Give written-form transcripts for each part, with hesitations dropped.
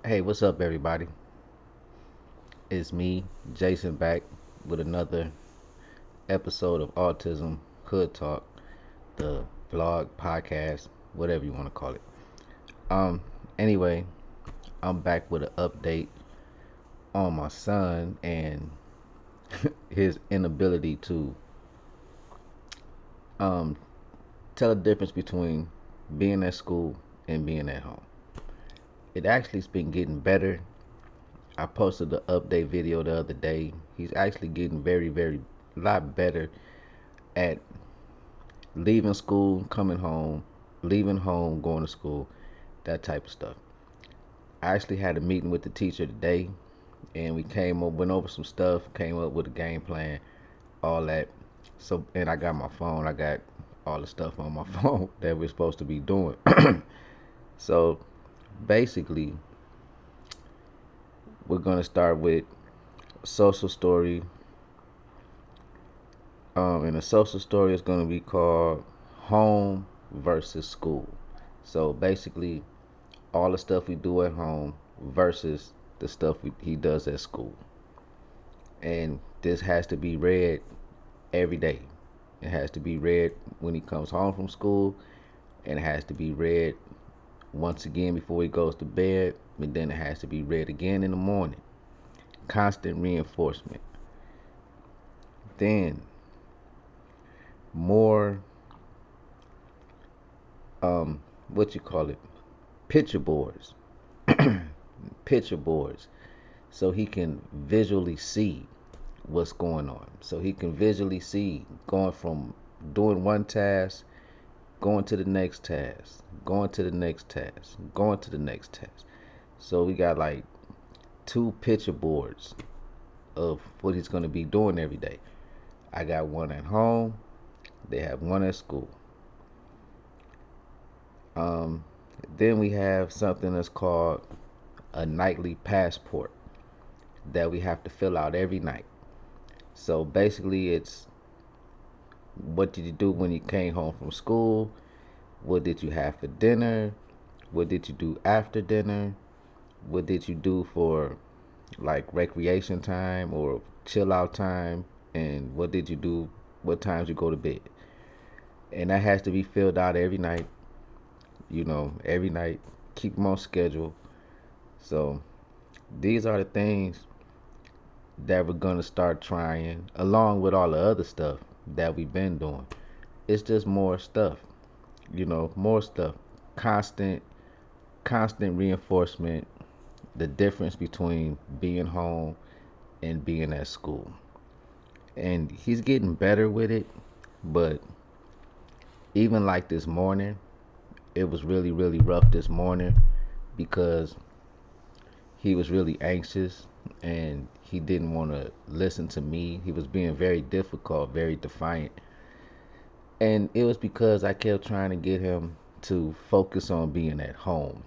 Hey, what's up, everybody? It's me, Jason, back with another episode of Autism Hood Talk, the vlog, podcast, whatever you want to call it. Um, anyway, I'm back with an update on my son and his inability to um, tell the difference between being at school and being at home. It actually's been getting better. I posted the update video the other day. He's actually getting very, a lot better at leaving school, coming home, leaving home, going to school, that type of stuff. I actually had a meeting with the teacher today, and we went over some stuff, came up with a game plan, all that. So, and I got my phone. I got all the stuff on my phone that we're supposed to be doing. So, basically, we're gonna start with social story. And the social story is gonna be called home versus school. So basically, all the stuff we do at home versus the stuff he does at school. And this has to be read every day. It has to be read when he comes home from school, and it has to be read once again before he goes to bed, and then it has to be read again in the morning. Constant reinforcement. Then more what you call it? Picture boards. Picture boards so he can visually see what's going on. So he can visually see going from doing one task, going to the next task, going to the next task, going to the next task. So we got like two picture boards of what he's going to be doing every day. I got one at home, they have one at school. Um, then we have something that's called a nightly passport that we have to fill out every night. So basically, it's what did you do when you came home from school? What did you have for dinner? What did you do after dinner? What did you do for like recreation time or chill out time? And what did you do? What times you go to bed? And that has to be filled out every night. Every night. Keep them on schedule. So these are the things that we're gonna start trying, along with all the other stuff that we've been doing. It's just more stuff, more stuff. Constant, constant reinforcement. The difference between being home and being at school, and he's getting better with it. But even like this morning, it was really rough this morning because he was really anxious and he didn't want to listen to me. He was being very difficult, very defiant. And it was because I kept trying to get him to focus on being at home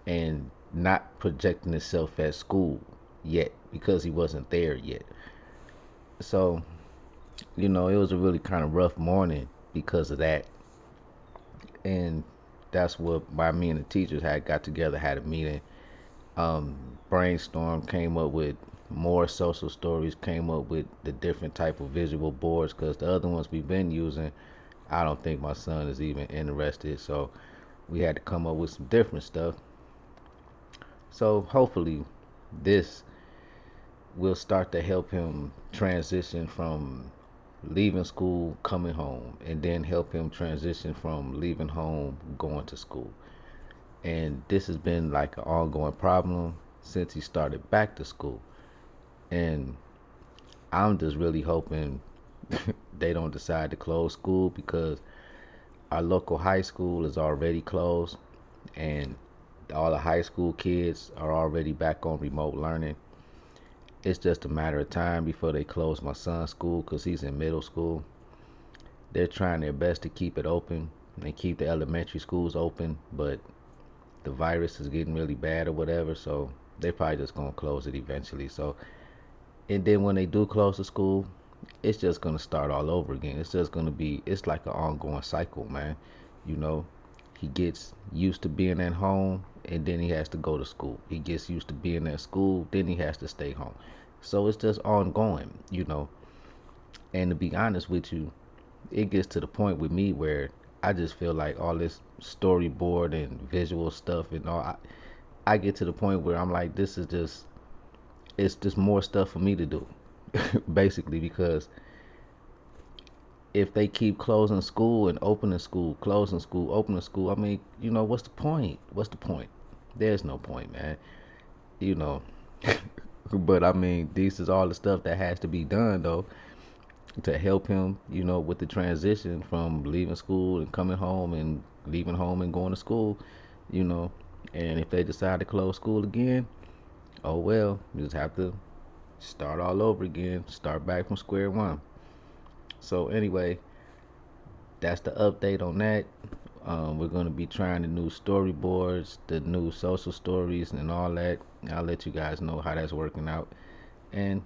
and not projecting himself at school yet because he wasn't there yet. So, it was a really kind of rough morning because of that. And that's what why me and the teachers had got together, had a meeting, brainstorm, came up with more social stories, came up with the different type of visual boards because the other ones we've been using, I don't think my son is even interested. So we had to come up with some different stuff. So hopefully this will start to help him transition from leaving school, coming home, and then help him transition from leaving home, going to school. And this has been like an ongoing problem since he started back to school. And I'm just really hoping they don't decide to close school because our local high school is already closed and all the high school kids are already back on remote learning. It's just a matter of time before they close my son's school because he's in middle school. They're trying their best to keep it open and keep the elementary schools open, but the virus is getting really bad or whatever, so they probably just gonna close it eventually. So, and then when they do close the school, it's just gonna start all over again. It's just gonna be, it's like an ongoing cycle, man. You know, he gets used to being at home, and then he has to go to school. He gets used to being at school, then he has to stay home. So it's just ongoing. And to be honest with you, it gets to the point with me where I just feel like all this storyboard and visual stuff and all, I get to the point where I'm like, it's just more stuff for me to do, basically, because if they keep closing school and opening school, closing school, opening school, I mean, what's the point? What's the point? There's no point, man. You know, but I mean, this is all the stuff that has to be done though to help him, with the transition from leaving school and coming home and leaving home and going to school, you know. And if they decide to close school again, oh well, you just have to start all over again, start back from square one. So anyway, that's the update on that. We're going to be trying the new storyboards, the new social stories, and all that. I'll let you guys know how that's working out. And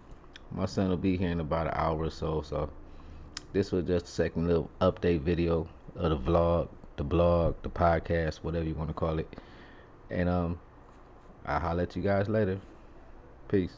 my son will be here in about an hour or so. So this was just a second little update video of the vlog, the blog, the podcast, whatever you want to call it. And I'll holler at you guys later. Peace.